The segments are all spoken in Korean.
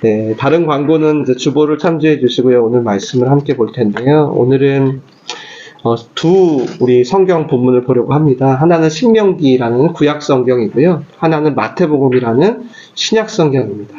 네, 다른 광고는 이제 주보를 참조해 주시고요. 오늘 말씀을 함께 볼 텐데요. 오늘은 우리 성경 본문을 보려고 합니다. 하나는 신명기라는 구약 성경이고요. 하나는 마태복음이라는 신약 성경입니다.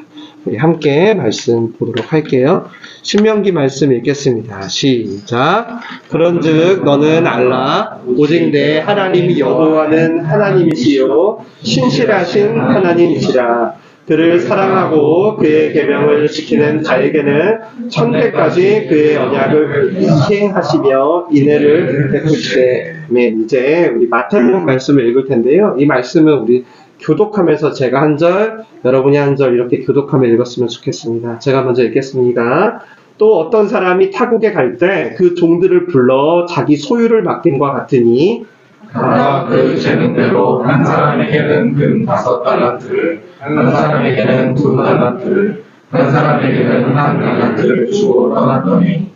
우리 함께 말씀 보도록 할게요. 신명기 말씀 읽겠습니다. 시작. 그런즉 너는 알라 오직 내 하나님 여호와는 하나님이시요 신실하신 하나님이시라. 그를 사랑하고 그의 계명을 지키는 자에게는 천대까지 그의 언약을 시행하시며 인애를 베푸시되. 이제 우리 마태복음 말씀을 읽을 텐데요. 이 말씀은 우리 교독하면서 제가 한 절, 여러분이 한 절 이렇게 교독하며 읽었으면 좋겠습니다. 제가 먼저 읽겠습니다. 또 어떤 사람이 타국에 갈 때 그 종들을 불러 자기 소유를 맡김과 같으니 각각 그 재능대로 한 사람에게는 금 5달란트를, 한 사람에게는 2달란트를, 한 사람에게는 1달란트를 주고 떠났더니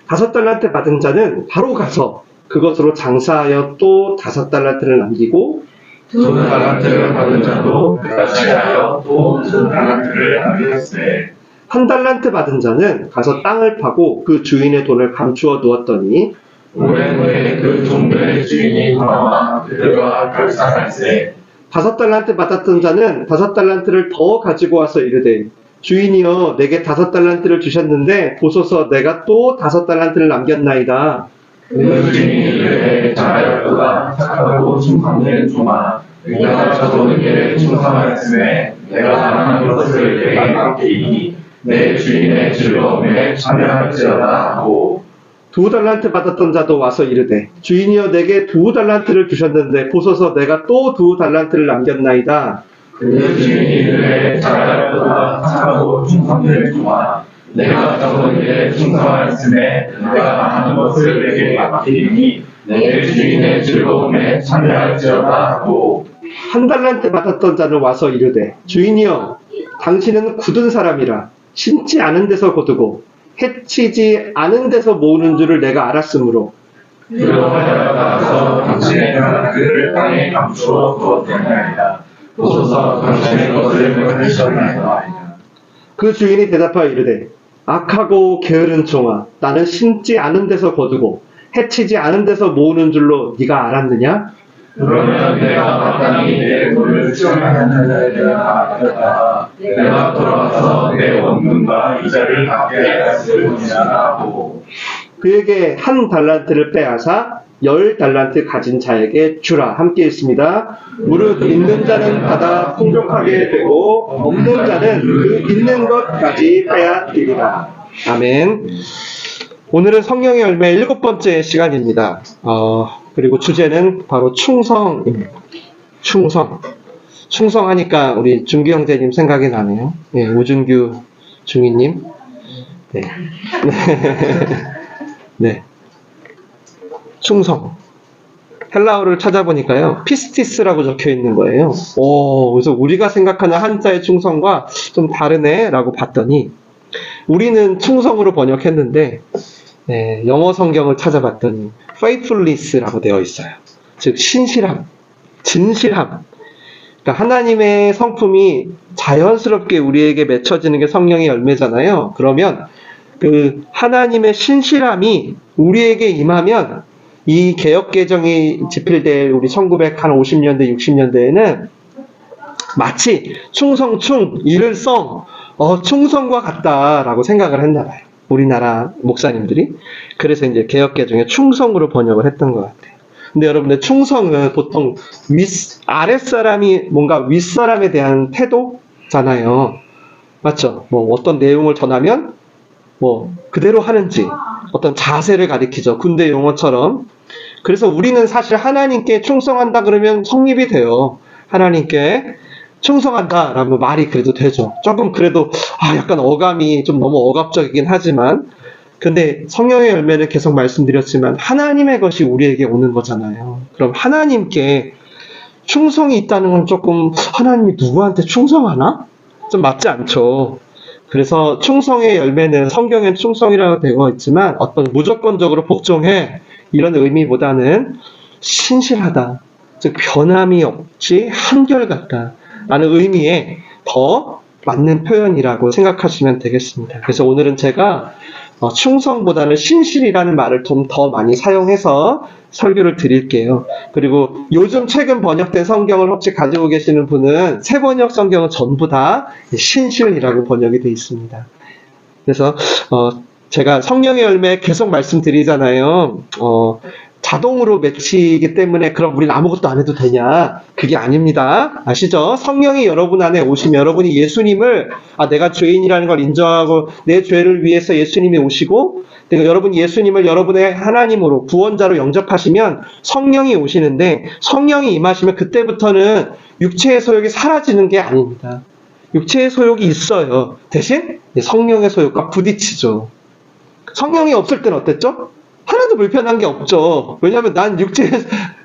5달란트 받은 자는 바로 가서 그것으로 장사하여 또 5달란트를 남기고 2달란트를 받은 자도 그같이 하여 또 2달란트를 남겼으되 1달란트 받은 자는 가서 땅을 파고 그 주인의 돈을 감추어 두었더니 오랜 후에 그 종들의 주인이 돌아와 그들과 결산할세. 5달란트 받았던 자는 5달란트를 더 가지고 와서 이르되 주인이여 내게 5달란트를 주셨는데 보소서 내가 또 5달란트를 남겼나이다. 그 주인이 이르되 잘하였도다 착하고 충성된 종아 내가 저도는 일에 충성하였으매 내가 당한 것을 내게 맡기니 내 주인의 즐거움에 참여할지어다 하고 2달란트 받았던 자도 와서 이르되 주인이여 내게 2달란트를 주셨는데 보소서 내가 또 2달란트를 남겼나이다. 그 주인이 이르되 잘하였도다 착하고 충성된 종아 내가 저도는 일에 충성하였으매 내가 당한 것을 내게 맡기니 내 주인의 즐거움에 참여할지어다 하고 1달란트 받았던 자는 와서 이르되 주인이여 당신은 굳은 사람이라 심지 않은 데서 거두고 해치지 않은 데서 모으는 줄을 내가 알았으므로 그러하여 나가서 당신의 달란트를 땅에 감추어 두었나이다. 보소서 당신의 것을 베푸셨나이다. 그 주인이 대답하여 이르되 악하고 게으른 종아 나는 심지 않은 데서 거두고 해치지 않은 데서 모으는 줄로 네가 알았느냐? 그러면 내가 마땅히 내 돈을 수령하는 자에게나 맡겼다가 내가 돌아와서 내 원금과 이자를 갚게 하였을 것이라 하고 그에게 1달란트를 빼앗아 10달란트 가진 자에게 주라. 함께 읽습니다. 무릇 있는 자는 받아 풍족하게 되고 없는 자는 그 있는 것까지 빼앗기리라. 아멘. 오늘은 성령의 열매 7번째 시간입니다. 그리고 주제는 바로 충성입니다. 충성하니까 우리 준규 형제님 생각이 나네요. 네, 우준규 중위님. 네. 네. 충성. 헬라어를 찾아보니까요, 피스티스라고 적혀 있는 거예요. 그래서 우리가 생각하는 한자의 충성과 좀 다르네 라고 봤더니, 우리는 충성으로 번역했는데, 네, 영어 성경을 찾아봤더니, faithfulness라고 되어 있어요. 즉, 신실함, 진실함. 그러니까 하나님의 성품이 자연스럽게 우리에게 맺혀지는 게 성령의 열매잖아요. 그러면 그 하나님의 신실함이 우리에게 임하면 이 개혁개정이 집필될 우리 1950년대, 60년대에는 마치 이를 충성과 같다라고 생각을 했나 봐요. 우리나라 목사님들이. 그래서 이제 개혁개정에 충성으로 번역을 했던 것 같아요. 근데 여러분들 충성은 보통 아랫사람이 뭔가 윗사람에 대한 태도잖아요. 맞죠? 뭐 어떤 내용을 전하면 뭐 그대로 하는지 어떤 자세를 가리키죠. 군대 용어처럼. 그래서 우리는 사실 하나님께 충성한다 그러면 성립이 돼요. 하나님께 충성한다라는 말이 그래도 되죠. 조금 그래도 약간 어감이 좀 너무 억압적이긴 하지만 근데 성령의 열매는 계속 말씀드렸지만 하나님의 것이 우리에게 오는 거잖아요. 그럼 하나님께 충성이 있다는 건 조금 하나님이 누구한테 충성하나? 좀 맞지 않죠. 그래서 충성의 열매는 성경엔 충성이라고 되어 있지만 어떤 무조건적으로 복종해 이런 의미보다는 신실하다. 즉 변함이 없이 한결같다. 라는 의미에 더 맞는 표현이라고 생각하시면 되겠습니다. 그래서 오늘은 제가 충성보다는 신실이라는 말을 좀 더 많이 사용해서 설교를 드릴게요. 그리고 요즘 최근 번역된 성경을 혹시 가지고 계시는 분은 새 번역 성경은 전부 다 신실이라고 번역이 되어 있습니다. 그래서 제가 성령의 열매 계속 말씀드리잖아요. 자동으로 맺히기 때문에 그럼 우리는 아무것도 안 해도 되냐? 그게 아닙니다. 아시죠? 성령이 여러분 안에 오시면 여러분이 예수님을 내가 죄인이라는 걸 인정하고 내 죄를 위해서 예수님이 오시고 그러니까 여러분이 예수님을 여러분의 하나님으로 구원자로 영접하시면 성령이 오시는데 성령이 임하시면 그때부터는 육체의 소욕이 사라지는 게 아닙니다. 육체의 소욕이 있어요. 대신 성령의 소욕과 부딪히죠. 성령이 없을 때는 어땠죠? 하나도 불편한 게 없죠. 왜냐하면 난 육체에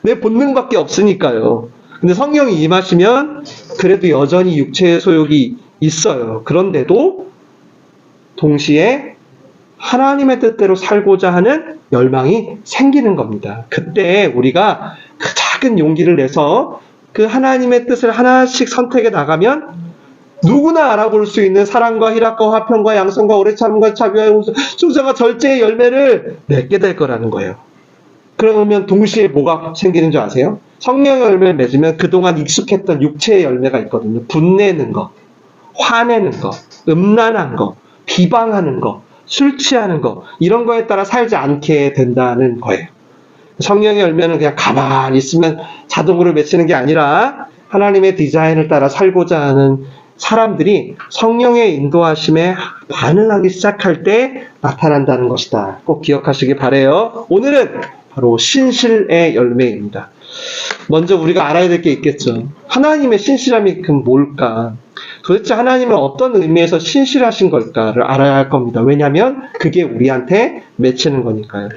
내 본능밖에 없으니까요. 근데 성령이 임하시면 그래도 여전히 육체의 소욕이 있어요. 그런데도 동시에 하나님의 뜻대로 살고자 하는 열망이 생기는 겁니다. 그때 우리가 그 작은 용기를 내서 그 하나님의 뜻을 하나씩 선택해 나가면 누구나 알아볼 수 있는 사랑과 희락과 화평과 양성과 오래 참음과 자비와 충성과 절제의 열매를 맺게 될 거라는 거예요. 그러면 동시에 뭐가 생기는 줄 아세요? 성령의 열매를 맺으면 그동안 익숙했던 육체의 열매가 있거든요. 분내는 거, 화내는 거, 음란한 거, 비방하는 거, 술 취하는 거 이런 거에 따라 살지 않게 된다는 거예요. 성령의 열매는 그냥 가만히 있으면 자동으로 맺히는 게 아니라 하나님의 디자인을 따라 살고자 하는 사람들이 성령의 인도하심에 반응하기 시작할 때 나타난다는 것이다. 꼭 기억하시기 바라요. 오늘은 바로 신실의 열매입니다. 먼저 우리가 알아야 될 게 있겠죠. 하나님의 신실함이 그럼 뭘까? 도대체 하나님은 어떤 의미에서 신실하신 걸까를 알아야 할 겁니다. 왜냐하면 그게 우리한테 맺히는 거니까요.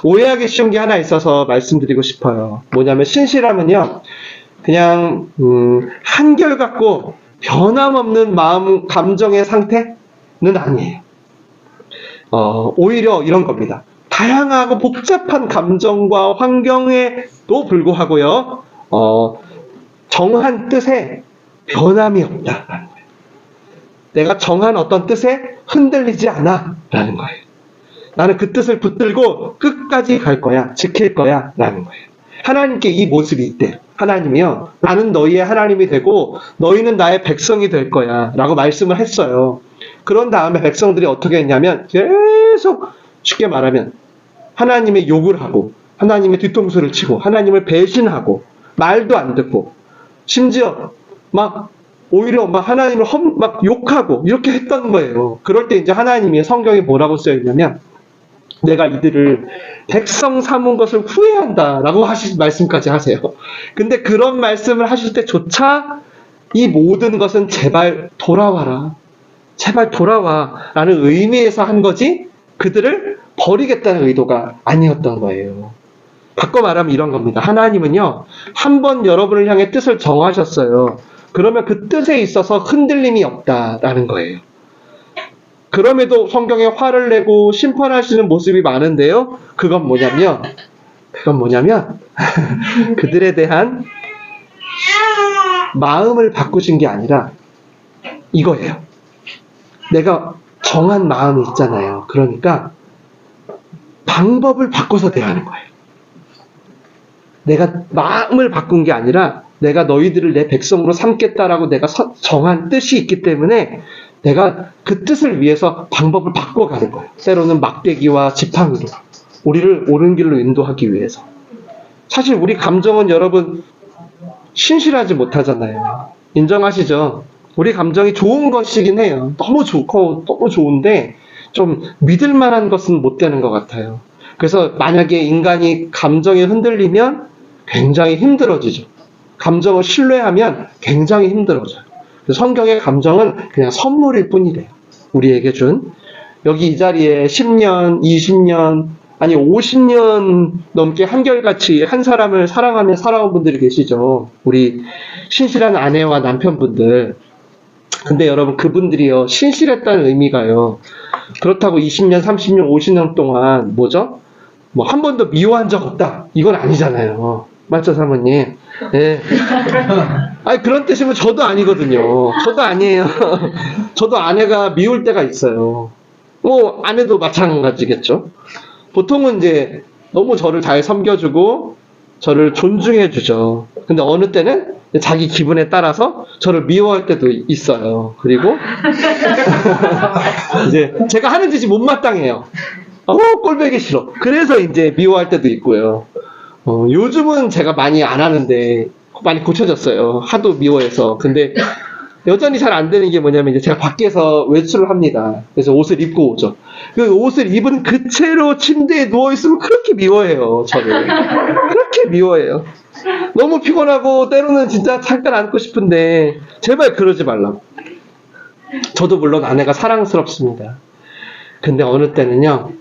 오해하기 쉬운 게 하나 있어서 말씀드리고 싶어요. 뭐냐면 신실함은요. 그냥 한결같고 변함없는 마음, 감정의 상태는 아니에요. 오히려 이런 겁니다. 다양하고 복잡한 감정과 환경에도 불구하고요, 정한 뜻에 변함이 없다라는 거예요. 내가 정한 어떤 뜻에 흔들리지 않아라는 거예요. 나는 그 뜻을 붙들고 끝까지 갈 거야, 지킬 거야 라는 거예요. 하나님께 이 모습이 있대요. 하나님이요, 나는 너희의 하나님이 되고 너희는 나의 백성이 될 거야 라고 말씀을 했어요. 그런 다음에 백성들이 어떻게 했냐면 계속 쉽게 말하면 하나님의 욕을 하고 하나님의 뒤통수를 치고 하나님을 배신하고 말도 안 듣고 심지어 막 오히려 막 하나님을 막 욕하고 이렇게 했던 거예요. 그럴 때 이제 하나님이 성경에 뭐라고 써있냐면 내가 이들을 백성 삼은 것을 후회한다 라고 말씀까지 하세요. 근데 그런 말씀을 하실 때조차 이 모든 것은 제발 돌아와라, 제발 돌아와 라는 의미에서 한 거지 그들을 버리겠다는 의도가 아니었던 거예요. 바꿔 말하면 이런 겁니다. 하나님은요, 한번 여러분을 향해 뜻을 정하셨어요. 그러면 그 뜻에 있어서 흔들림이 없다라는 거예요. 그럼에도 성경에 화를 내고 심판하시는 모습이 많은데요. 그건 뭐냐면 그들에 대한 마음을 바꾸신 게 아니라 이거예요. 내가 정한 마음이 있잖아요. 그러니까 방법을 바꿔서 대하는 거예요. 내가 마음을 바꾼 게 아니라 내가 너희들을 내 백성으로 삼겠다라고 내가 정한 뜻이 있기 때문에 내가 그 뜻을 위해서 방법을 바꿔가는 거예요. 때로는 막대기와 지팡이로 우리를 옳은 길로 인도하기 위해서. 사실 우리 감정은 여러분 신실하지 못하잖아요. 인정하시죠? 우리 감정이 좋은 것이긴 해요. 너무 좋고 너무 좋은데 좀 믿을 만한 것은 못 되는 것 같아요. 그래서 만약에 인간이 감정이 흔들리면 굉장히 힘들어지죠. 감정을 신뢰하면 굉장히 힘들어져요. 성경의 감정은 그냥 선물일 뿐이래요. 우리에게 준. 여기 이 자리에 10년, 20년, 아니 50년 넘게 한결같이 한 사람을 사랑하며 살아온 분들이 계시죠. 우리 신실한 아내와 남편분들. 근데 여러분 그분들이요, 신실했다는 의미가요, 그렇다고 20년, 30년, 50년 동안 뭐죠? 뭐 한 번도 미워한 적 없다. 이건 아니잖아요. 맞죠, 사모님? 예. 아니, 그런 뜻이면 저도 아니거든요. 저도 아니에요. 저도 아내가 미울 때가 있어요. 뭐, 아내도 마찬가지겠죠. 보통은 이제 너무 저를 잘 섬겨주고, 저를 존중해주죠. 근데 어느 때는 자기 기분에 따라서 저를 미워할 때도 있어요. 그리고, 이제 제가 하는 짓이 못마땅해요. 꼴보기 싫어. 그래서 이제 미워할 때도 있고요. 요즘은 제가 많이 안 하는데, 많이 고쳐졌어요. 하도 미워해서. 근데 여전히 잘 안 되는 게 뭐냐면, 이제 제가 밖에서 외출을 합니다. 그래서 옷을 입고 오죠. 그 옷을 입은 그 채로 침대에 누워있으면 그렇게 미워해요, 저를. 그렇게 미워해요. 너무 피곤하고, 때로는 진짜 잠깐 앉고 싶은데, 제발 그러지 말라고. 저도 물론 아내가 사랑스럽습니다. 근데 어느 때는요,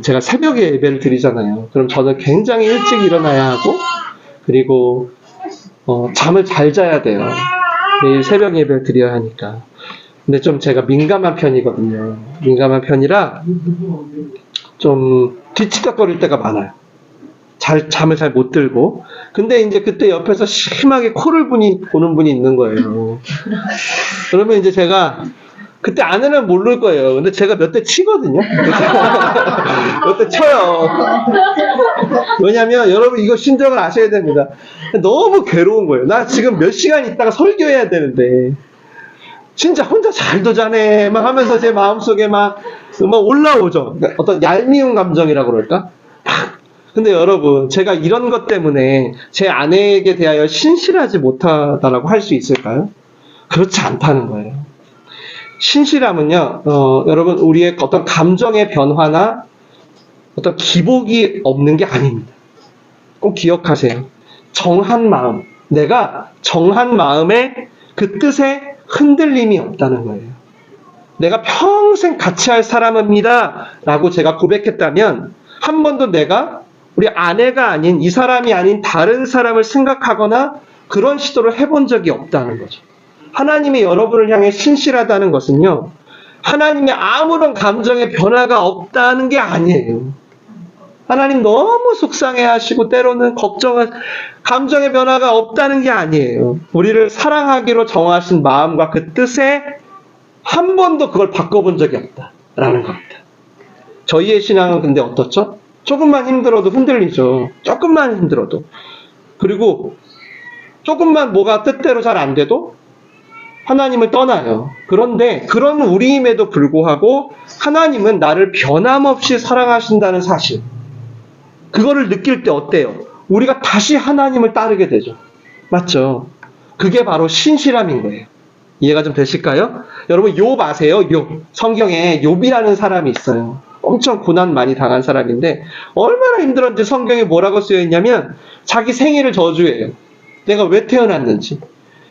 제가 새벽에 예배를 드리잖아요. 그럼 저는 굉장히 일찍 일어나야 하고, 그리고, 잠을 잘 자야 돼요. 매일 새벽 예배를 드려야 하니까. 근데 좀 제가 민감한 편이거든요. 민감한 편이라, 좀 뒤치다거릴 때가 많아요. 잠을 잘 못 들고. 근데 이제 그때 옆에서 심하게 코를 고는 분이 있는 거예요. 그러면 이제 제가, 그때 아내는 모를 거예요. 근데 제가 몇 대 치거든요. 몇 대 쳐요. 왜냐면 여러분 이거 심정을 아셔야 됩니다. 너무 괴로운 거예요. 나 지금 몇 시간 있다가 설교해야 되는데 진짜 혼자 잘도 자네 막 하면서 제 마음속에 막 올라오죠. 어떤 얄미운 감정이라고 그럴까? 근데 여러분, 제가 이런 것 때문에 제 아내에게 대하여 신실하지 못하다라고 할 수 있을까요? 그렇지 않다는 거예요. 신실함은요, 여러분, 우리의 어떤 감정의 변화나 어떤 기복이 없는 게 아닙니다. 꼭 기억하세요. 정한 마음, 내가 정한 마음에 그 뜻에 흔들림이 없다는 거예요. 내가 평생 같이 할 사람입니다 라고 제가 고백했다면 한 번도 내가 우리 아내가 아닌 이 사람이 아닌 다른 사람을 생각하거나 그런 시도를 해본 적이 없다는 거죠. 하나님이 여러분을 향해 신실하다는 것은요, 하나님의 아무런 감정의 변화가 없다는 게 아니에요. 하나님 너무 속상해 하시고 때로는 감정의 변화가 없다는 게 아니에요. 우리를 사랑하기로 정하신 마음과 그 뜻에 한 번도 그걸 바꿔본 적이 없다라는 겁니다. 저희의 신앙은 근데 어떻죠? 조금만 힘들어도 흔들리죠. 조금만 힘들어도. 그리고 조금만 뭐가 뜻대로 잘 안 돼도 하나님을 떠나요. 그런데 그런 우리임에도 불구하고 하나님은 나를 변함없이 사랑하신다는 사실, 그거를 느낄 때 어때요? 우리가 다시 하나님을 따르게 되죠. 맞죠? 그게 바로 신실함인 거예요. 이해가 좀 되실까요? 여러분 욥 아세요? 욥. 성경에 욥이라는 사람이 있어요. 엄청 고난 많이 당한 사람인데 얼마나 힘들었는지 성경에 뭐라고 쓰여있냐면 자기 생일을 저주해요. 내가 왜 태어났는지.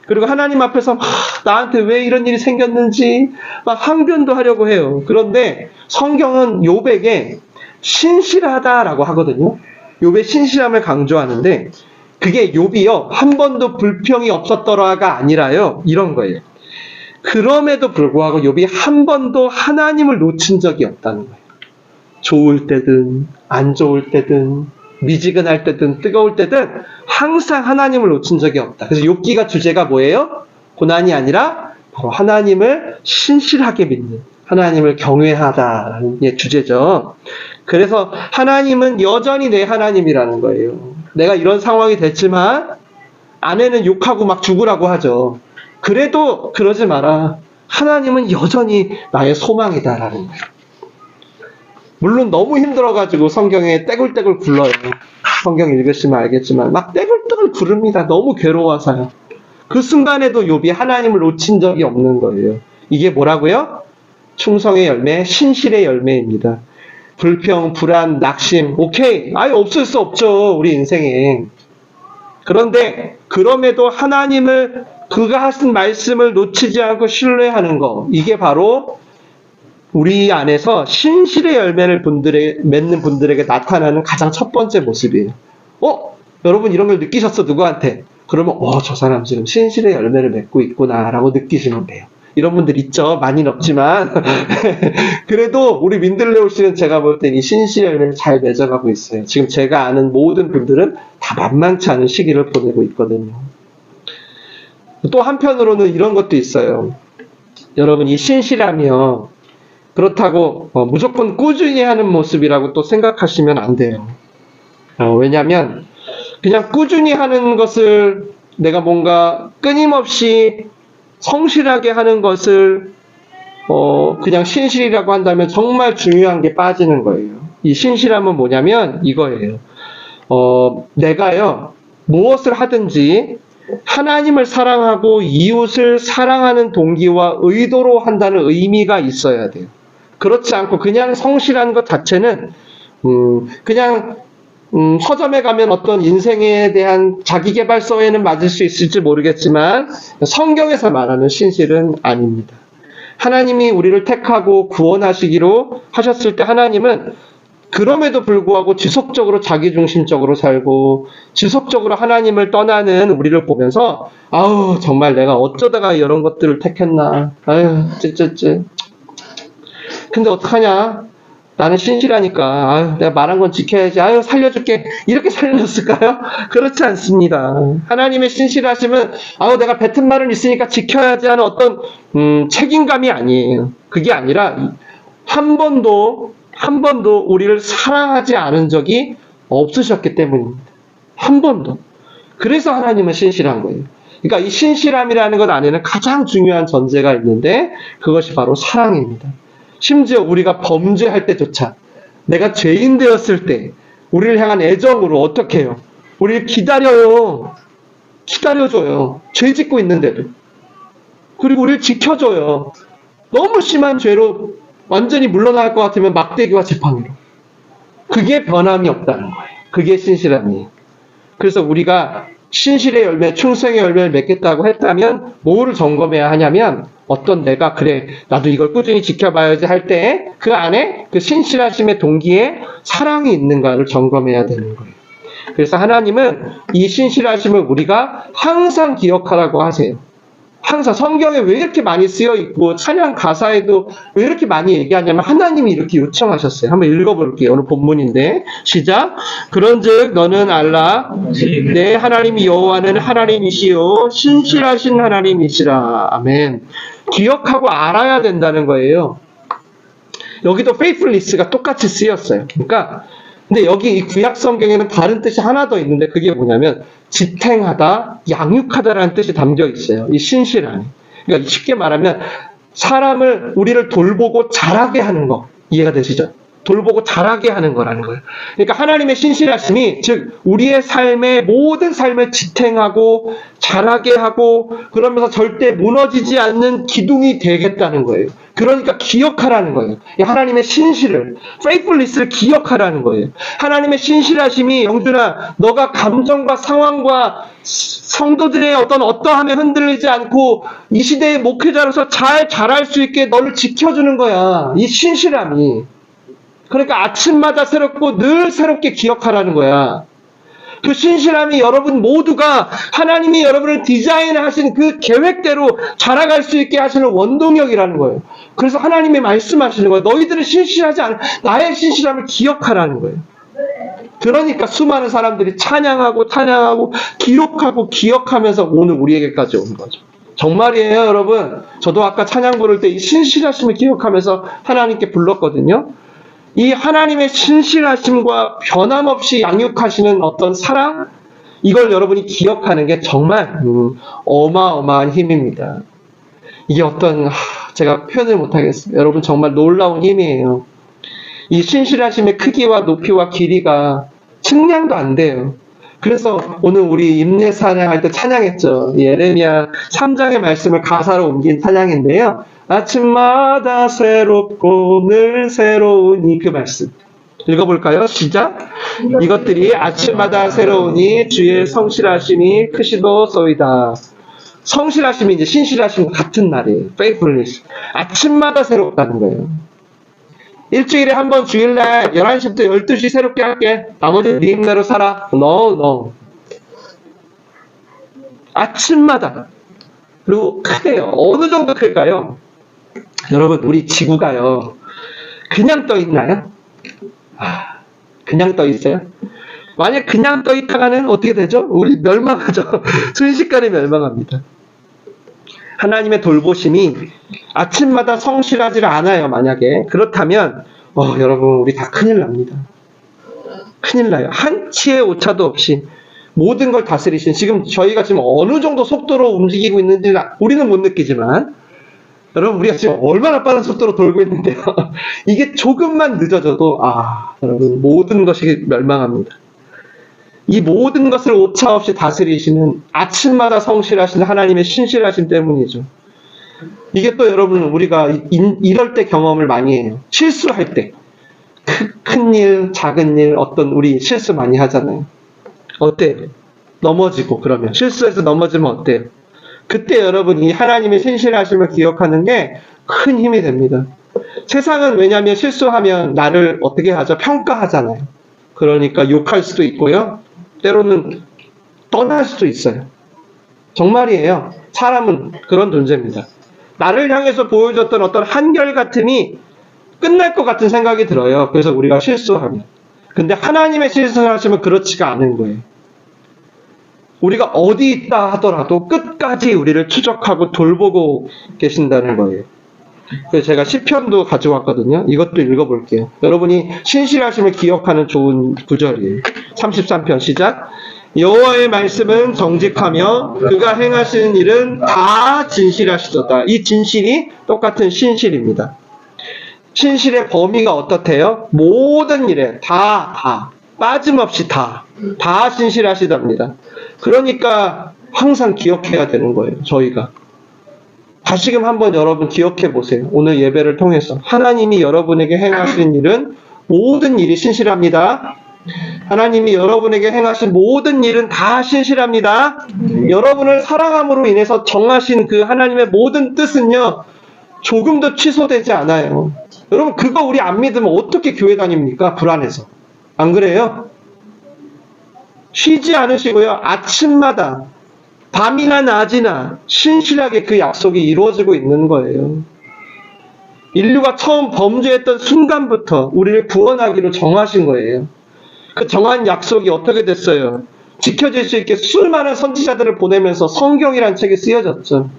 그리고 하나님 앞에서 나한테 왜 이런 일이 생겼는지 막 항변도 하려고 해요. 그런데 성경은 욥에게 신실하다라고 하거든요. 욥의 신실함을 강조하는데 그게 욥이요, 한 번도 불평이 없었더라가 아니라요, 이런 거예요. 그럼에도 불구하고 욥이 한 번도 하나님을 놓친 적이 없다는 거예요. 좋을 때든 안 좋을 때든 미지근할 때든 뜨거울 때든 항상 하나님을 놓친 적이 없다. 그래서 욥기가 주제가 뭐예요? 고난이 아니라 바로 하나님을 신실하게 믿는, 하나님을 경외하다라는 게 주제죠. 그래서 하나님은 여전히 내 하나님이라는 거예요. 내가 이런 상황이 됐지만 아내는 욕하고 막 죽으라고 하죠. 그래도 그러지 마라. 하나님은 여전히 나의 소망이다라는 거예요. 물론 너무 힘들어가지고 성경에 떼굴떼굴 굴러요. 성경 읽으시면 알겠지만 막 떼굴떼굴 구릅니다. 너무 괴로워서요. 그 순간에도 욥이 하나님을 놓친 적이 없는 거예요. 이게 뭐라고요? 충성의 열매, 신실의 열매입니다. 불평, 불안, 낙심, 오케이. 아예 없을 수 없죠. 우리 인생에. 그런데 그럼에도 하나님을, 그가 하신 말씀을 놓치지 않고 신뢰하는 거, 이게 바로 우리 안에서 신실의 열매를 맺는 분들에게 나타나는 가장 첫 번째 모습이에요. 여러분 이런 걸 느끼셨어? 누구한테? 그러면 저 사람 지금 신실의 열매를 맺고 있구나 라고 느끼시면 돼요. 이런 분들 있죠. 많이는 없지만. 그래도 우리 민들레오 씨는 제가 볼 땐 이 신실의 열매를 잘 맺어가고 있어요. 지금 제가 아는 모든 분들은 다 만만치 않은 시기를 보내고 있거든요. 또 한편으로는 이런 것도 있어요. 여러분, 이 신실하며 그렇다고 무조건 꾸준히 하는 모습이라고 또 생각하시면 안 돼요. 왜냐하면 그냥 꾸준히 하는 것을 내가 뭔가 끊임없이 성실하게 하는 것을 그냥 신실이라고 한다면 정말 중요한 게 빠지는 거예요. 이 신실함은 뭐냐면 이거예요. 내가요 무엇을 하든지 하나님을 사랑하고 이웃을 사랑하는 동기와 의도로 한다는 의미가 있어야 돼요. 그렇지 않고 그냥 성실한 것 자체는 그냥 서점에 가면 어떤 인생에 대한 자기계발서에는 맞을 수 있을지 모르겠지만 성경에서 말하는 신실은 아닙니다. 하나님이 우리를 택하고 구원하시기로 하셨을 때 하나님은 그럼에도 불구하고 지속적으로 자기중심적으로 살고 지속적으로 하나님을 떠나는 우리를 보면서 아우 정말 내가 어쩌다가 이런 것들을 택했나 아유 찌찌찌 근데 어떡하냐 나는 신실하니까 아유 내가 말한 건 지켜야지 아유 살려줄게 이렇게 살려줬을까요? 그렇지 않습니다. 하나님의 신실하심은 아유 내가 뱉은 말은 있으니까 지켜야지 하는 어떤 책임감이 아니에요. 그게 아니라 한 번도 우리를 사랑하지 않은 적이 없으셨기 때문입니다. 한 번도. 그래서 하나님은 신실한 거예요. 그러니까 이 신실함이라는 것 안에는 가장 중요한 전제가 있는데 그것이 바로 사랑입니다. 심지어 우리가 범죄할 때조차 내가 죄인 되었을 때 우리를 향한 애정으로 어떻게 해요? 우리를 기다려요. 기다려줘요. 죄 짓고 있는데도. 그리고 우리를 지켜줘요. 너무 심한 죄로 완전히 물러날 것 같으면 막대기와 지팡이로. 그게 변함이 없다는 거예요. 그게 신실함이에요. 그래서 우리가 신실의 열매, 충성의 열매를 맺겠다고 했다면 뭐를 점검해야 하냐면 어떤 내가 그래 나도 이걸 꾸준히 지켜봐야지 할 때 그 안에 그 신실하심의 동기에 사랑이 있는가를 점검해야 되는 거예요. 그래서 하나님은 이 신실하심을 우리가 항상 기억하라고 하세요. 항상 성경에 왜 이렇게 많이 쓰여 있고 찬양 가사에도 왜 이렇게 많이 얘기하냐면 하나님이 이렇게 요청하셨어요. 한번 읽어볼게요. 오늘 본문인데 시작. 그런즉 너는 알라 내 하나님 여호와는 하나님이시요 신실하신 하나님이시라. 아멘. 기억하고 알아야 된다는 거예요. 여기도 faithfulness가 똑같이 쓰였어요. 그러니까 근데 여기 이 구약 성경에는 다른 뜻이 하나 더 있는데 그게 뭐냐면 지탱하다, 양육하다라는 뜻이 담겨 있어요. 이 신실함이. 그러니까 쉽게 말하면 사람을 우리를 돌보고 자라게 하는 거 이해가 되시죠? 돌보고 자라게 하는 거라는 거예요. 그러니까 하나님의 신실하심이 즉 우리의 삶의 모든 삶을 지탱하고 자라게 하고 그러면서 절대 무너지지 않는 기둥이 되겠다는 거예요. 그러니까 기억하라는 거예요. 하나님의 신실을, faithfulness를 기억하라는 거예요. 하나님의 신실하심이 영준아, 너가 감정과 상황과 성도들의 어떠함에 흔들리지 않고 이 시대의 목회자로서 잘 자랄 수 있게 너를 지켜주는 거야. 이 신실함이. 그러니까 아침마다 새롭고 늘 새롭게 기억하라는 거야. 그 신실함이 여러분 모두가 하나님이 여러분을 디자인하신 그 계획대로 자라갈 수 있게 하시는 원동력이라는 거예요. 그래서 하나님이 말씀하시는 거예요. 너희들은 신실하지 않아. 나의 신실함을 기억하라는 거예요. 그러니까 수많은 사람들이 찬양하고 기록하고 기억하면서 오늘 우리에게까지 온 거죠. 정말이에요, 여러분. 저도 아까 찬양 부를 때 이 신실하심을 기억하면서 하나님께 불렀거든요. 이 하나님의 신실하심과 변함없이 양육하시는 어떤 사랑, 이걸 여러분이 기억하는 게 정말 어마어마한 힘입니다. 이게 제가 표현을 못하겠습니다. 여러분 정말 놀라운 힘이에요. 이 신실하심의 크기와 높이와 길이가 측량도 안 돼요. 그래서 오늘 우리 임내 찬양할 때 찬양했죠. 예레미야 3장의 말씀을 가사로 옮긴 찬양인데요. 아침마다 새롭고 늘 새로우니 그 말씀 읽어볼까요? 시작. 이것들이 아침마다 새로우니 주의 성실하심이 크시도소이다. 성실하심이 이제 신실하심과 같은 말이에요. faithfulness. 아침마다 새롭다는 거예요. 일주일에 한 번 주일날 11시부터 12시 새롭게 할게. 나머지 네 힘내로 살아. No. 아침마다. 그리고 크대요. 어느 정도 클까요? 여러분, 우리 지구가요, 그냥 떠 있나요? 그냥 떠 있어요? 만약 그냥 떠 있다가는 어떻게 되죠? 우리 멸망하죠. 순식간에 멸망합니다. 하나님의 돌보심이 아침마다 성실하지 않아요, 만약에. 그렇다면, 여러분, 우리 다 큰일 납니다. 큰일 나요. 한치의 오차도 없이 모든 걸 다스리신, 지금 저희가 지금 어느 정도 속도로 움직이고 있는지 우리는 못 느끼지만, 여러분, 우리가 지금 얼마나 빠른 속도로 돌고 있는데요. 이게 조금만 늦어져도, 여러분, 모든 것이 멸망합니다. 이 모든 것을 오차 없이 다스리시는, 아침마다 성실하신 하나님의 신실하심 때문이죠. 이게 또 여러분, 우리가 이럴 때 경험을 많이 해요. 실수할 때. 큰 일, 작은 일, 어떤 우리 실수 많이 하잖아요. 어때요? 넘어지고, 그러면. 실수해서 넘어지면 어때요? 그때 여러분, 이 하나님의 신실하심을 기억하는 게 큰 힘이 됩니다. 세상은 왜냐하면 실수하면 나를 어떻게 하죠? 평가하잖아요. 그러니까 욕할 수도 있고요. 때로는 떠날 수도 있어요. 정말이에요. 사람은 그런 존재입니다. 나를 향해서 보여줬던 어떤 한결같음이 끝날 것 같은 생각이 들어요. 그래서 우리가 실수하면. 근데 하나님의 실수하시면 그렇지가 않은 거예요. 우리가 어디 있다 하더라도 끝까지 우리를 추적하고 돌보고 계신다는 거예요. 그래서 제가 시편도 가져왔거든요. 이것도 읽어볼게요. 여러분이 신실하심을 기억하는 좋은 구절이에요. 33편 시작. 여호와의 말씀은 정직하며 그가 행하시는 일은 다 진실하시도다. 이 진실이 똑같은 신실입니다. 신실의 범위가 어떻대요? 모든 일에 다 빠짐없이 다 신실하시답니다. 그러니까 항상 기억해야 되는 거예요. 저희가 다시금 한번 여러분 기억해 보세요. 오늘 예배를 통해서 하나님이 여러분에게 행하신 일은 모든 일이 신실합니다. 하나님이 여러분에게 행하신 모든 일은 다 신실합니다. 여러분을 사랑함으로 인해서 정하신 그 하나님의 모든 뜻은요, 조금도 취소되지 않아요. 여러분, 그거 우리 안 믿으면 어떻게 교회 다닙니까? 불안해서. 안 그래요? 쉬지 않으시고요, 아침마다 밤이나 낮이나 신실하게 그 약속이 이루어지고 있는 거예요. 인류가 처음 범죄했던 순간부터 우리를 구원하기로 정하신 거예요. 그 정한 약속이 어떻게 됐어요? 지켜질 수 있게 수많은 선지자들을 보내면서 성경이란 책이 쓰여졌죠.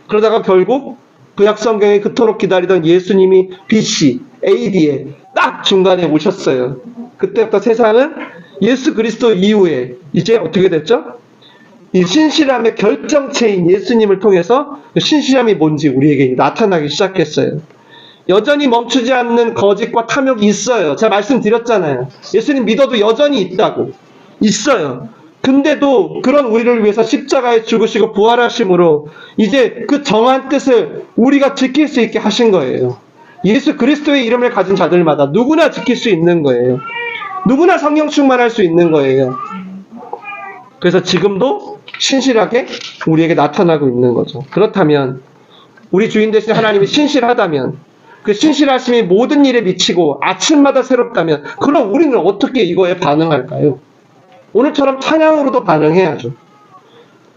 그러다가 결국 구약 성경에 그토록 기다리던 예수님이 BC, AD에 딱 중간에 오셨어요. 그때부터 세상은 예수 그리스도 이후에 이제 어떻게 됐죠? 이 신실함의 결정체인 예수님을 통해서 신실함이 뭔지 우리에게 나타나기 시작했어요. 여전히 멈추지 않는 거짓과 탐욕이 있어요. 제가 말씀드렸잖아요. 예수님 믿어도 여전히 있어요. 근데도 그런 우리를 위해서 십자가에 죽으시고 부활하심으로 이제 그 정한 뜻을 우리가 지킬 수 있게 하신 거예요. 예수 그리스도의 이름을 가진 자들마다 누구나 지킬 수 있는 거예요. 누구나 성령 충만할 수 있는 거예요. 그래서 지금도 신실하게 우리에게 나타나고 있는 거죠. 그렇다면 우리 주인 되신 하나님이 신실하다면, 그 신실하심이 모든 일에 미치고 아침마다 새롭다면, 그럼 우리는 어떻게 이거에 반응할까요? 오늘처럼 찬양으로도 반응해야죠.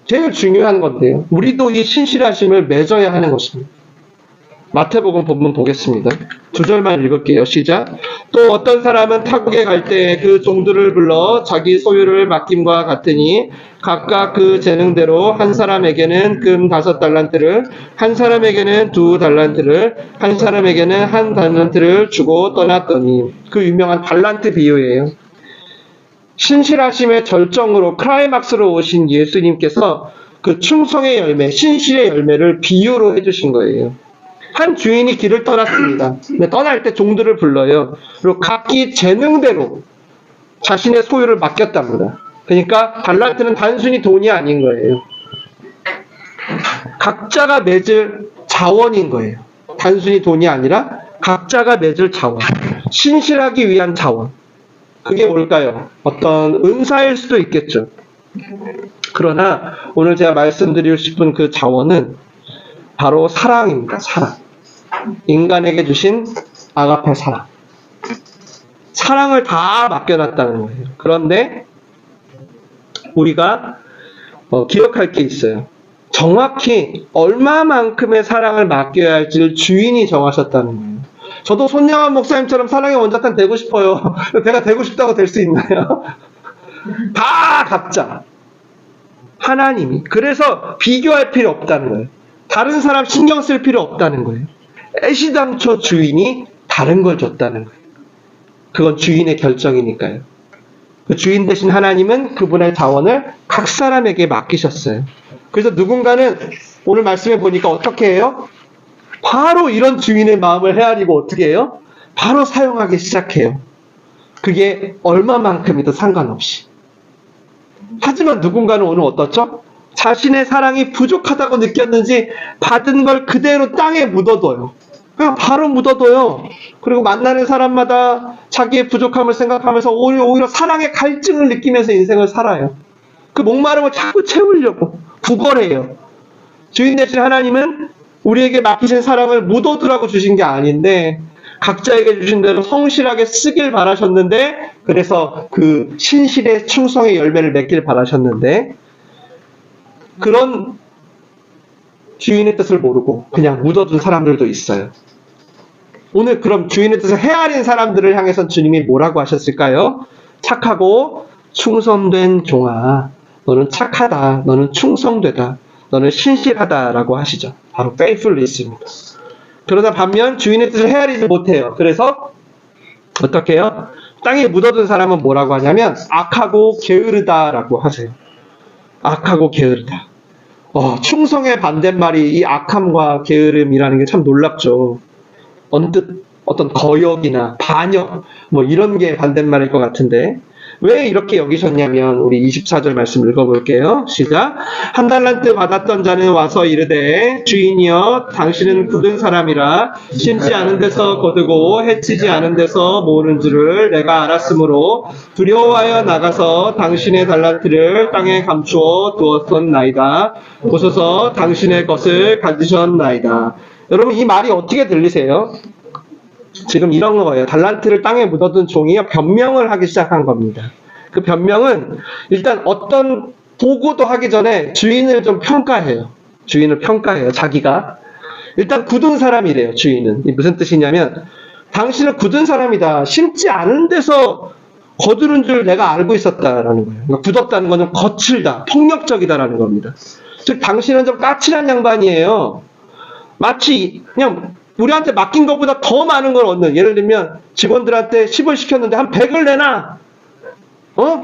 제일 중요한 건데요. 우리도 이 신실하심을 맺어야 하는 것입니다. 마태복음 본문 보겠습니다. 2절만 읽을게요. 시작. 또 어떤 사람은 타국에 갈 때 그 종들을 불러 자기 소유를 맡김과 같으니 각각 그 재능대로 한 사람에게는 금 5달란트를, 한 사람에게는 2달란트를, 한 사람에게는 1달란트를 주고 떠났더니, 그 유명한 달란트 비유예요. 신실하심의 절정으로 클라이막스로 오신 예수님께서 그 충성의 열매, 신실의 열매를 비유로 해주신 거예요. 한 주인이 길을 떠났습니다. 근데 떠날 때 종들을 불러요. 그리고 각기 재능대로 자신의 소유를 맡겼답니다. 그러니까 달란트는 단순히 돈이 아닌 거예요. 각자가 맺을 자원인 거예요. 단순히 돈이 아니라 각자가 맺을 자원. 신실하기 위한 자원. 그게 뭘까요? 어떤 은사일 수도 있겠죠. 그러나 오늘 제가 말씀드리고 싶은 그 자원은 바로 사랑입니다. 사랑. 인간에게 주신 아가페 사랑. 사랑을 다 맡겨놨다는 거예요. 그런데 우리가 기억할 게 있어요. 정확히 얼마만큼의 사랑을 맡겨야 할지를 주인이 정하셨다는 거예요. 저도 손양환 목사님처럼 사랑의 원작가 되고 싶어요. 내가 되고 싶다고 될 수 있나요? 다 각자. 하나님이. 그래서 비교할 필요 없다는 거예요. 다른 사람 신경 쓸 필요 없다는 거예요. 애시당초 주인이 다른 걸 줬다는 거예요. 그건 주인의 결정이니까요. 그 주인 대신 하나님은 그분의 자원을 각 사람에게 맡기셨어요. 그래서 누군가는 오늘 말씀해 보니까 어떻게 해요? 바로 이런 주인의 마음을 헤아리고 어떻게 해요? 바로 사용하기 시작해요. 그게 얼마만큼이든 상관없이. 하지만 누군가는 오늘 어떻죠? 자신의 사랑이 부족하다고 느꼈는지 받은 걸 그대로 땅에 묻어둬요. 그냥 바로 묻어둬요. 그리고 만나는 사람마다 자기의 부족함을 생각하면서 오히려 사랑의 갈증을 느끼면서 인생을 살아요. 그 목마름을 자꾸 채우려고 구걸해요. 주인 대신 하나님은 우리에게 맡기신 사랑을 묻어두라고 주신 게 아닌데 각자에게 주신 대로 성실하게 쓰길 바라셨는데, 그래서 그 신실의 충성의 열매를 맺길 바라셨는데, 그런 주인의 뜻을 모르고 그냥 묻어둔 사람들도 있어요. 오늘 그럼 주인의 뜻을 헤아린 사람들을 향해서 주님이 뭐라고 하셨을까요? 착하고 충성된 종아, 너는 착하다, 너는 충성되다, 너는 신실하다라고 하시죠. 바로 faithfulness입니다. 그러다 반면 주인의 뜻을 헤아리지 못해요. 그래서 어떻게 해요? 땅에 묻어둔 사람은 뭐라고 하냐면 악하고 게으르다라고 하세요. 악하고 게으르다. 충성의 반대말이 이 악함과 게으름이라는 게 참 놀랍죠. 언뜻 어떤 거역이나 반역 뭐 이런 게 반대말일 것 같은데, 왜 이렇게 여기셨냐면 우리 24절 말씀 읽어볼게요. 시작. 한 달란트 받았던 자는 와서 이르되 주인이여 당신은 굳은 사람이라 심지 않은 데서 거두고 해치지 않은 데서 모으는 줄을 내가 알았으므로 두려워하여 나가서 당신의 달란트를 땅에 감추어 두었었나이다. 보소서 당신의 것을 가지셨나이다. 여러분 이 말이 어떻게 들리세요? 지금 이런 거예요. 달란트를 땅에 묻어둔 종이 변명을 하기 시작한 겁니다. 그 변명은 일단 어떤 보고도 하기 전에 주인을 좀 평가해요. 주인을 평가해요. 자기가. 일단 굳은 사람이래요. 주인은. 이 무슨 뜻이냐면 당신은 굳은 사람이다. 심지 않은 데서 거두는 줄 내가 알고 있었다라는 거예요. 그러니까 굳었다는 건 좀 거칠다. 폭력적이다라는 겁니다. 즉 당신은 좀 까칠한 양반이에요. 마치 그냥 우리한테 맡긴 것보다 더 많은 걸 얻는, 예를 들면 직원들한테 10을 시켰는데 한 100을 내놔.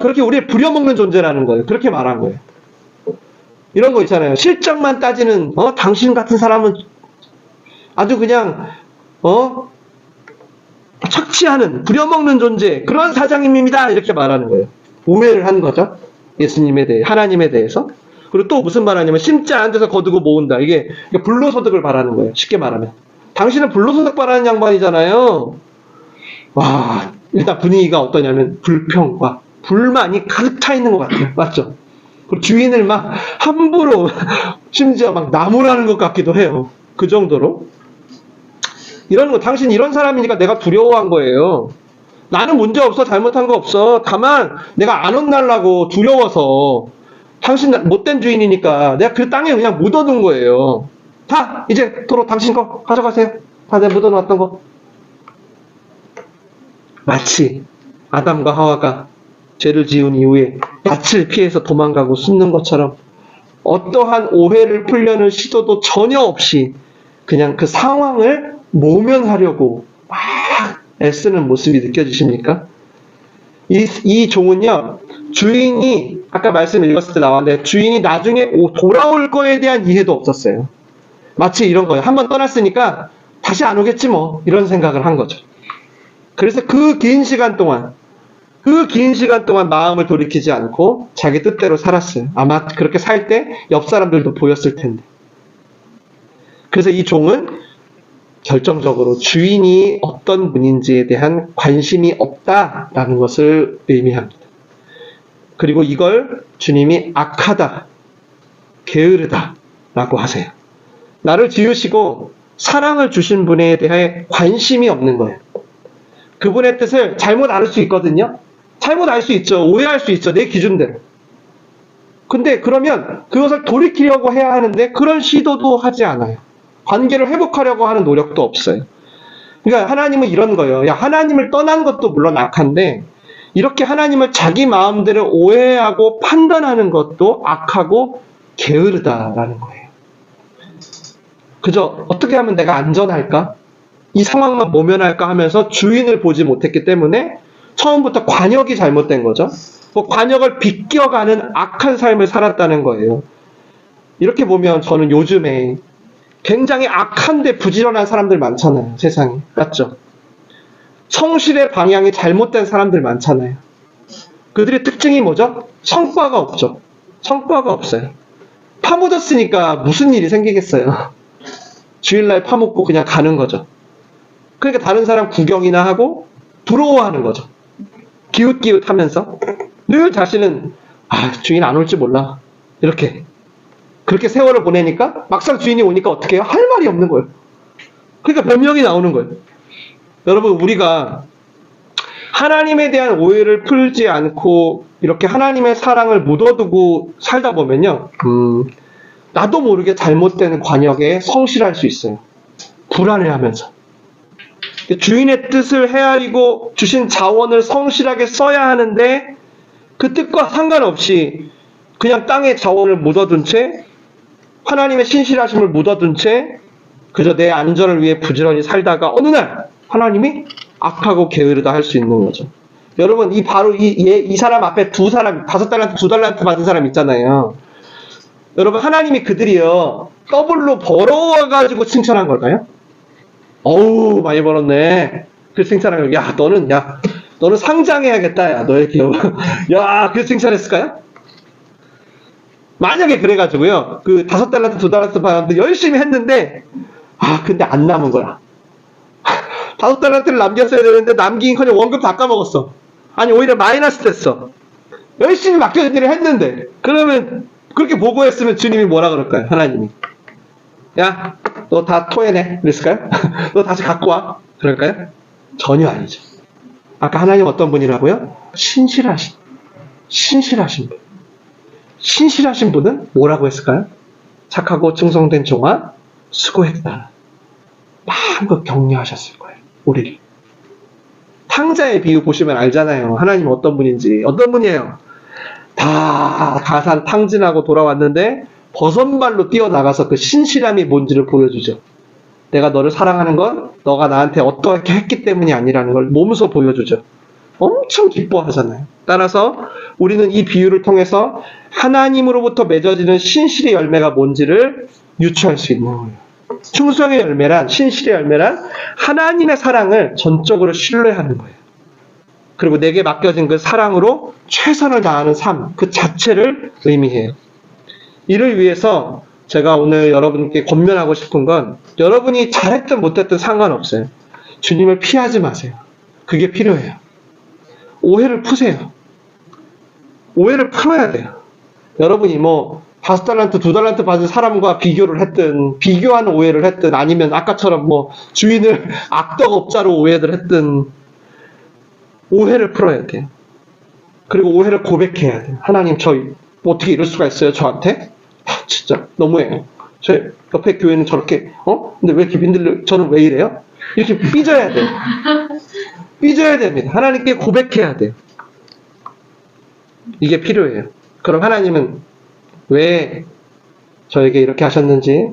그렇게 우리를 부려먹는 존재라는 거예요. 그렇게 말한 거예요. 이런 거 있잖아요. 실적만 따지는 당신 같은 사람은 아주 그냥 착취하는, 부려먹는 존재, 그런 사장님입니다. 이렇게 말하는 거예요. 오해를 한 거죠. 예수님에 대해, 하나님에 대해서. 그리고 또 무슨 말 하냐면 심지 않은 데서 거두고 모은다. 이게 불로소득을 바라는 거예요. 쉽게 말하면. 당신은 불로소득 바라는 양반이잖아요. 와, 일단 분위기가 어떠냐면 불평과 불만이 가득 차 있는 것 같아요. 맞죠? 그리고 주인을 막 함부로 심지어 막 나무라는 것 같기도 해요. 그 정도로. 이런 거, 당신 이런 사람이니까 내가 두려워한 거예요. 나는 문제 없어. 잘못한 거 없어. 다만 내가 안 혼날라고 두려워서, 당신 못된 주인이니까 내가 그 땅에 그냥 묻어둔 거예요. 다 이제 도로 당신 거 가져가세요. 다 내가 묻어놨던 거. 마치 아담과 하와가 죄를 지은 이후에 낯을 피해서 도망가고 숨는 것처럼 어떠한 오해를 풀려는 시도도 전혀 없이 그냥 그 상황을 모면하려고 막 애쓰는 모습이 느껴지십니까? 이 종은요, 주인이 아까 말씀 읽었을 때 나왔는데 주인이 나중에 돌아올 거에 대한 이해도 없었어요. 마치 이런 거예요. 한번 떠났으니까 다시 안 오겠지 뭐, 이런 생각을 한 거죠. 그래서 그 긴 시간 동안 마음을 돌이키지 않고 자기 뜻대로 살았어요. 아마 그렇게 살 때 옆 사람들도 보였을 텐데. 그래서 이 종은 결정적으로 주인이 어떤 분인지에 대한 관심이 없다라는 것을 의미합니다. 그리고 이걸 주님이 악하다, 게으르다 라고 하세요. 나를 지으시고 사랑을 주신 분에 대해 관심이 없는 거예요. 그분의 뜻을 잘못 알 수 있거든요. 잘못 알 수 있죠. 오해할 수 있죠. 내 기준대로. 근데 그러면 그것을 돌이키려고 해야 하는데 그런 시도도 하지 않아요. 관계를 회복하려고 하는 노력도 없어요. 그러니까 하나님은 이런 거예요. 야, 하나님을 떠난 것도 물론 악한데 이렇게 하나님을 자기 마음대로 오해하고 판단하는 것도 악하고 게으르다라는 거예요. 그저 어떻게 하면 내가 안전할까? 이 상황만 모면할까 하면서 주인을 보지 못했기 때문에 처음부터 관역이 잘못된 거죠. 그 관역을 비껴가는 악한 삶을 살았다는 거예요. 이렇게 보면 저는 요즘에 굉장히 악한데 부지런한 사람들 많잖아요. 세상에. 맞죠? 성실의 방향이 잘못된 사람들 많잖아요. 그들의 특징이 뭐죠? 성과가 없죠. 성과가 없어요. 파묻었으니까 무슨 일이 생기겠어요. 주일날 파묻고 그냥 가는 거죠. 그러니까 다른 사람 구경이나 하고 부러워하는 거죠. 기웃기웃하면서 늘 자신은 주인 안 올지 몰라. 이렇게 그렇게 세월을 보내니까 막상 주인이 오니까 어떻게 해요? 할 말이 없는 거예요. 그러니까 변명이 나오는 거예요. 여러분, 우리가 하나님에 대한 오해를 풀지 않고 이렇게 하나님의 사랑을 묻어두고 살다 보면요, 나도 모르게 잘못된 관역에 성실할 수 있어요. 불안해하면서. 주인의 뜻을 헤아리고 주신 자원을 성실하게 써야 하는데 그 뜻과 상관없이 그냥 땅에 자원을 묻어둔 채, 하나님의 신실하심을 묻어둔 채 그저 내 안전을 위해 부지런히 살다가 어느 날 하나님이 악하고 게으르다 할 수 있는 거죠. 여러분, 이 사람 앞에 다섯 달란트, 두 달란트 받은 사람 있잖아요. 여러분, 하나님이 그들이요 더블로 벌어와가지고 칭찬한 걸까요? 어우, 많이 벌었네. 그래서 칭찬한 거. 너는 상장해야겠다. 야, 너의 기업. 야, 그래서 칭찬했을까요? 만약에 그래가지고요, 그 다섯 달란트, 두 달란트 받았는데 열심히 했는데, 근데 안 남은 거야. 다섯 달란트를 남겼어야 되는데 남긴커녕 원금 다 까먹었어. 아니, 오히려 마이너스 됐어. 열심히 맡겨진 일을 했는데. 그러면 그렇게 보고했으면 주님이 뭐라 그럴까요? 하나님이. 야, 너 다 토해내. 그랬을까요? 너 다시 갖고 와. 그럴까요? 전혀 아니죠. 아까 하나님 어떤 분이라고요? 신실하신 분. 신실하신 분은 뭐라고 했을까요? 착하고 충성된 종아, 수고했다. 마음껏 격려하셨을 거예요. 우리를. 탕자의 비유 보시면 알잖아요. 하나님 어떤 분인지. 어떤 분이에요? 다 가산 탕진하고 돌아왔는데 버선발로 뛰어나가서 그 신실함이 뭔지를 보여주죠. 내가 너를 사랑하는 건 너가 나한테 어떻게 했기 때문이 아니라는 걸 몸소 보여주죠. 엄청 기뻐하잖아요. 따라서 우리는 이 비유를 통해서 하나님으로부터 맺어지는 신실의 열매가 뭔지를 유추할 수 있는 거예요. 충성의 열매란, 신실의 열매란 하나님의 사랑을 전적으로 신뢰하는 거예요. 그리고 내게 맡겨진 그 사랑으로 최선을 다하는 삶, 그 자체를 의미해요. 이를 위해서 제가 오늘 여러분께 권면하고 싶은 건, 여러분이 잘했든 못했든 상관없어요. 주님을 피하지 마세요. 그게 필요해요. 오해를 푸세요. 오해를 풀어야 돼요. 여러분이 다섯 달란트, 두 달란트 받은 사람과 비교를 했든, 비교하는 오해를 했든, 아니면 아까처럼 주인을 악덕업자로 오해를 했든, 오해를 풀어야 돼요. 그리고 오해를 고백해야 돼요. 하나님, 저 어떻게 이럴 수가 있어요, 저한테? 진짜 너무해요. 저 옆에 교회는 저렇게, 근데 왜 이렇게 민들레, 저는 왜 이래요? 이렇게 삐져야 돼요. 삐져야 됩니다. 하나님께 고백해야 돼요. 이게 필요해요. 그럼 하나님은 왜 저에게 이렇게 하셨는지,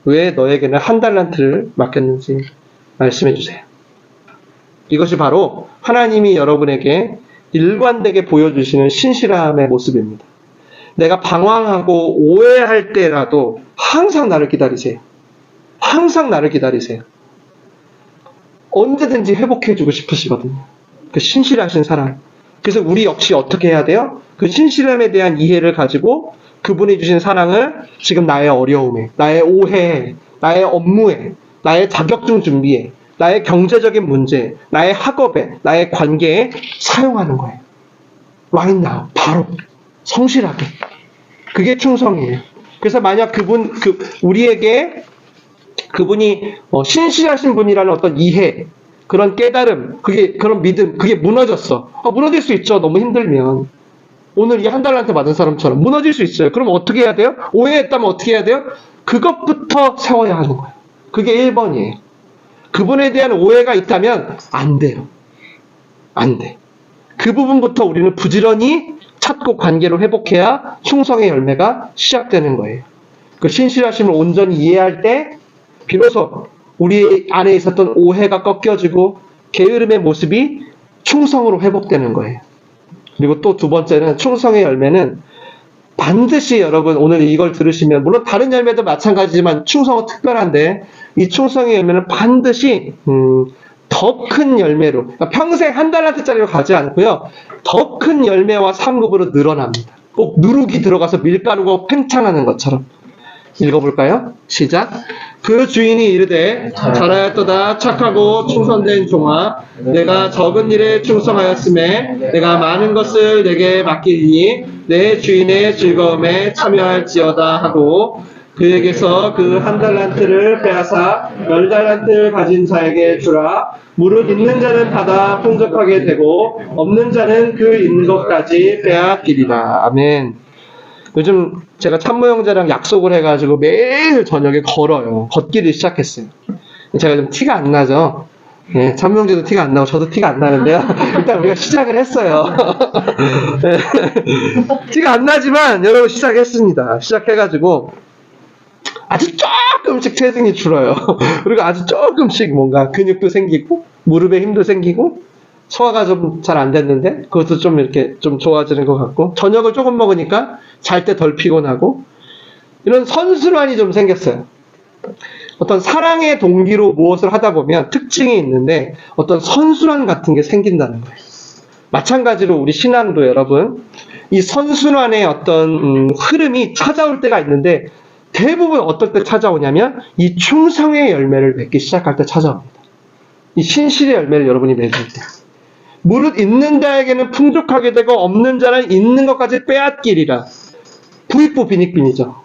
왜 너에게는 한 달란트를 맡겼는지 말씀해 주세요. 이것이 바로 하나님이 여러분에게 일관되게 보여주시는 신실함의 모습입니다. 내가 방황하고 오해할 때라도 항상 나를 기다리세요. 항상 나를 기다리세요. 언제든지 회복해주고 싶으시거든요. 그 신실하신 사랑. 그래서 우리 역시 어떻게 해야 돼요? 그 신실함에 대한 이해를 가지고 그분이 주신 사랑을 지금 나의 어려움에, 나의 오해에, 나의 업무에, 나의 자격증 준비에, 나의 경제적인 문제, 나의 학업에, 나의 관계에 사용하는 거예요. Right now. 바로. 성실하게. 그게 충성이에요. 그래서 만약 우리에게 그분이 신실하신 분이라는 어떤 이해, 그런 깨달음, 그런 믿음, 그게 무너졌어. 무너질 수 있죠. 너무 힘들면. 오늘 이 한 달란트 받은 사람처럼 무너질 수 있어요. 그럼 어떻게 해야 돼요? 오해했다면 어떻게 해야 돼요? 그것부터 세워야 하는 거예요. 그게 1번이에요. 그분에 대한 오해가 있다면 안 돼요. 안 돼. 그 부분부터 우리는 부지런히 찾고 관계로 회복해야 충성의 열매가 시작되는 거예요. 그 신실하심을 온전히 이해할 때 비로소 우리 안에 있었던 오해가 꺾여지고 게으름의 모습이 충성으로 회복되는 거예요. 그리고 또 두 번째는 충성의 열매는 반드시 여러분 오늘 이걸 들으시면 물론 다른 열매도 마찬가지지만 충성은 특별한데 이 충성의 열매는 반드시 더 큰 열매로 그러니까 평생 한 달란트짜리로 가지 않고요. 더 큰 열매와 상급으로 늘어납니다. 꼭 누룩이 들어가서 밀가루가 팽창하는 것처럼. 읽어볼까요? 시작. 그 주인이 이르되 잘하였도다 착하고 충성된 종아 내가 적은 일에 충성하였음에 내가 많은 것을 내게 맡기리니 내 주인의 즐거움에 참여할지어다 하고 그에게서 그 한 달란트를 빼앗아 10달란트를 가진 자에게 주라. 무릇 있는 자는 받아 풍족하게 되고 없는 자는 그 있는 것까지 빼앗기리라. 아멘. 요즘 제가 참모 형제랑 약속을 해가지고 매일 저녁에 걸어요. 걷기를 시작했어요. 제가 좀 티가 안 나죠? 예, 참모 형제도 티가 안 나고 저도 티가 안 나는데요. 일단 우리가 시작을 했어요. 티가 안 나지만 여러분 시작했습니다. 시작해가지고 아주 조금씩 체중이 줄어요. 그리고 아주 조금씩 뭔가 근육도 생기고 무릎에 힘도 생기고 소화가 좀 잘 안 됐는데 그것도 좀 이렇게 좀 좋아지는 것 같고 저녁을 조금 먹으니까 잘 때 덜 피곤하고 이런 선순환이 좀 생겼어요. 어떤 사랑의 동기로 무엇을 하다 보면 특징이 있는데 어떤 선순환 같은 게 생긴다는 거예요. 마찬가지로 우리 신앙도 여러분 이 선순환의 어떤 흐름이 찾아올 때가 있는데 대부분 어떨 때 찾아오냐면 이 충성의 열매를 맺기 시작할 때 찾아옵니다. 이 신실의 열매를 여러분이 맺을 때 무릇 있는 자에게는 풍족하게 되고 없는 자는 있는 것까지 빼앗기리라. 부익부 빈익빈이죠.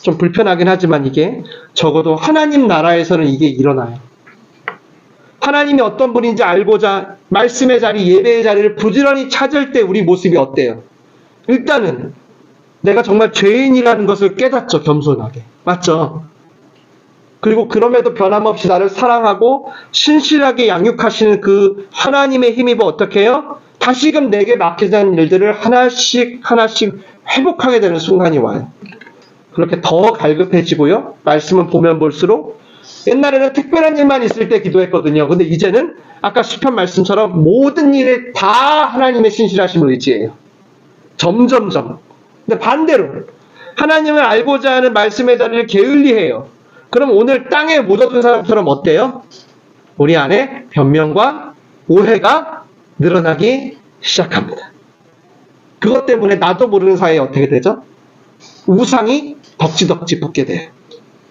좀 불편하긴 하지만 이게 적어도 하나님 나라에서는 이게 일어나요. 하나님이 어떤 분인지 알고자 말씀의 자리, 예배의 자리를 부지런히 찾을 때 우리 모습이 어때요? 일단은 내가 정말 죄인이라는 것을 깨닫죠. 겸손하게. 맞죠? 그리고 그럼에도 변함없이 나를 사랑하고 신실하게 양육하시는 그 하나님의 힘입어 어떻게 해요? 다시금 내게 맡겨진 일들을 하나씩 회복하게 되는 순간이 와요. 그렇게 더 갈급해지고요. 말씀은 보면 볼수록 옛날에는 특별한 일만 있을 때 기도했거든요. 근데 이제는 아까 시편 말씀처럼 모든 일에 다 하나님의 신실하심을 의지해요. 점점점. 근데 반대로 하나님을 알고자 하는 말씀의 자리를 게을리해요. 그럼 오늘 땅에 묻어둔 사람처럼 어때요? 우리 안에 변명과 오해가 늘어나기 시작합니다. 그것 때문에 나도 모르는 사이에 어떻게 되죠? 우상이 덕지덕지 붙게 돼요.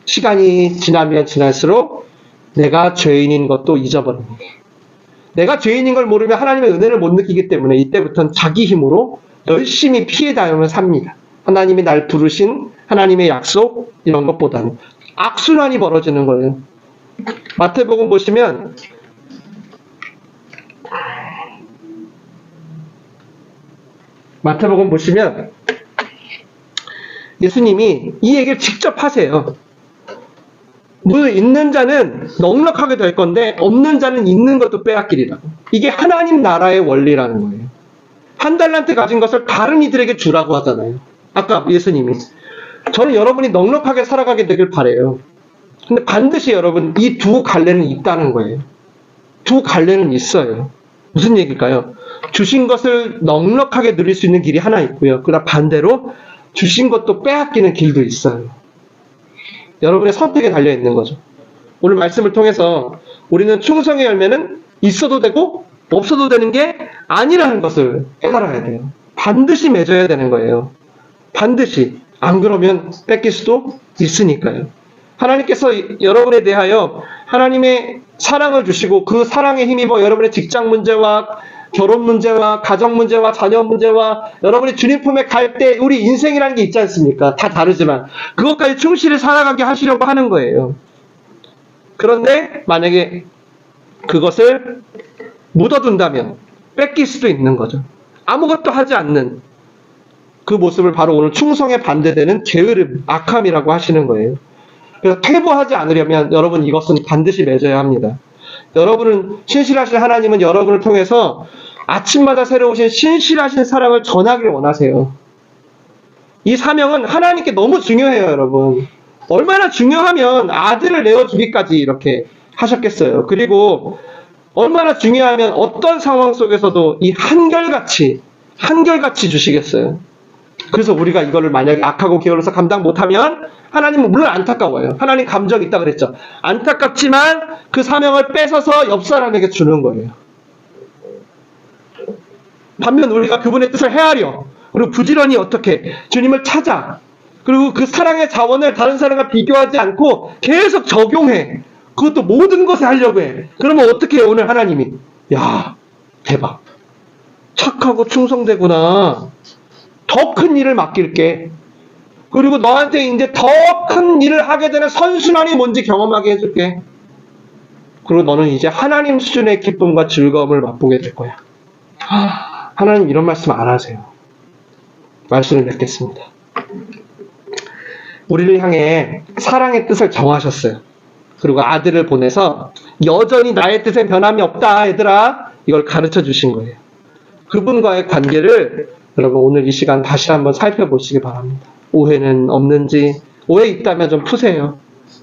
시간이 지나면 지날수록 내가 죄인인 것도 잊어버립니다. 내가 죄인인 걸 모르면 하나님의 은혜를 못 느끼기 때문에 이때부터는 자기 힘으로 열심히 피해 다니며 삽니다. 하나님이 날 부르신 하나님의 약속 이런 것보다는 악순환이 벌어지는 거예요. 마태복음 보시면 예수님이 이 얘기를 직접 하세요. 있는 자는 넉넉하게 될 건데 없는 자는 있는 것도 빼앗기리라고. 이게 하나님 나라의 원리라는 거예요. 한 달란트 가진 것을 다른 이들에게 주라고 하잖아요. 아까 예수님이. 저는 여러분이 넉넉하게 살아가게 되길 바라요. 근데 반드시 여러분 이 두 갈래는 있다는 거예요. 두 갈래는 있어요. 무슨 얘기일까요? 주신 것을 넉넉하게 누릴 수 있는 길이 하나 있고요. 그러나 반대로 주신 것도 빼앗기는 길도 있어요. 여러분의 선택에 달려 있는 거죠. 오늘 말씀을 통해서 우리는 충성의 열매는 있어도 되고 없어도 되는 게 아니라는 것을 깨달아야 돼요. 반드시 맺어야 되는 거예요. 반드시. 안 그러면 뺏길 수도 있으니까요. 하나님께서 여러분에 대하여 하나님의 사랑을 주시고 그 사랑에 힘입어 여러분의 직장 문제와 결혼 문제와 가정 문제와 자녀 문제와 여러분이 주님 품에 갈 때 우리 인생이라는 게 있지 않습니까? 다 다르지만 그것까지 충실히 살아가게 하시려고 하는 거예요. 그런데 만약에 그것을 묻어둔다면 뺏길 수도 있는 거죠. 아무것도 하지 않는 그 모습을 바로 오늘 충성에 반대되는 게으름, 악함이라고 하시는 거예요. 그래서 퇴보하지 않으려면 여러분 이것은 반드시 맺어야 합니다. 여러분은 신실하신 하나님은 여러분을 통해서 아침마다 새로 오신 신실하신 사랑을 전하길 원하세요. 이 사명은 하나님께 너무 중요해요, 여러분. 얼마나 중요하면 아들을 내어주기까지 이렇게 하셨겠어요. 그리고 얼마나 중요하면 어떤 상황 속에서도 이 한결같이 주시겠어요. 그래서 우리가 이거를 만약에 악하고 게을러서 감당 못하면 하나님은 물론 안타까워요. 하나님 감정이 있다 그랬죠. 안타깝지만 그 사명을 뺏어서 옆 사람에게 주는 거예요. 반면 우리가 그분의 뜻을 헤아려, 그리고 부지런히 어떻게 주님을 찾아, 그리고 그 사랑의 자원을 다른 사람과 비교하지 않고 계속 적용해. 그것도 모든 것에 하려고 해. 그러면 어떻게 해요, 오늘 하나님이? 야, 대박. 착하고 충성되구나. 더 큰 일을 맡길게. 그리고 너한테 이제 더 큰 일을 하게 되는 선순환이 뭔지 경험하게 해줄게. 그리고 너는 이제 하나님 수준의 기쁨과 즐거움을 맛보게 될 거야. 하나님 이런 말씀 안 하세요. 말씀을 맺겠습니다. 우리를 향해 사랑의 뜻을 정하셨어요. 그리고 아들을 보내서 여전히 나의 뜻에 변함이 없다, 얘들아. 이걸 가르쳐 주신 거예요. 그분과의 관계를 여러분 오늘 이 시간 다시 한번 살펴보시기 바랍니다. 오해는 없는지, 오해 있다면 좀 푸세요.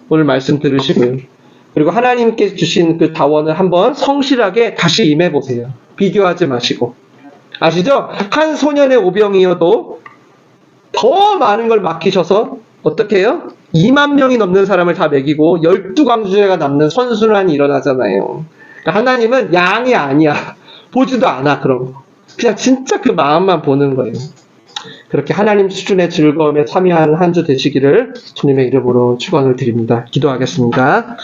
오늘 말씀 들으시고요. 그리고 하나님께 주신 그 자원을 한번 성실하게 다시 임해보세요. 비교하지 마시고. 아시죠? 한 소년의 오병이어도 더 많은 걸 맡기셔서 어떻게 해요? 2만 명이 넘는 사람을 다 먹이고 12광주제가 남는 선순환이 일어나잖아요. 그러니까 하나님은 양이 아니야. 보지도 않아, 그런 거. 그냥 진짜 그 마음만 보는 거예요. 그렇게 하나님 수준의 즐거움에 참여하는 한 주 되시기를 주님의 이름으로 축원을 드립니다. 기도하겠습니다.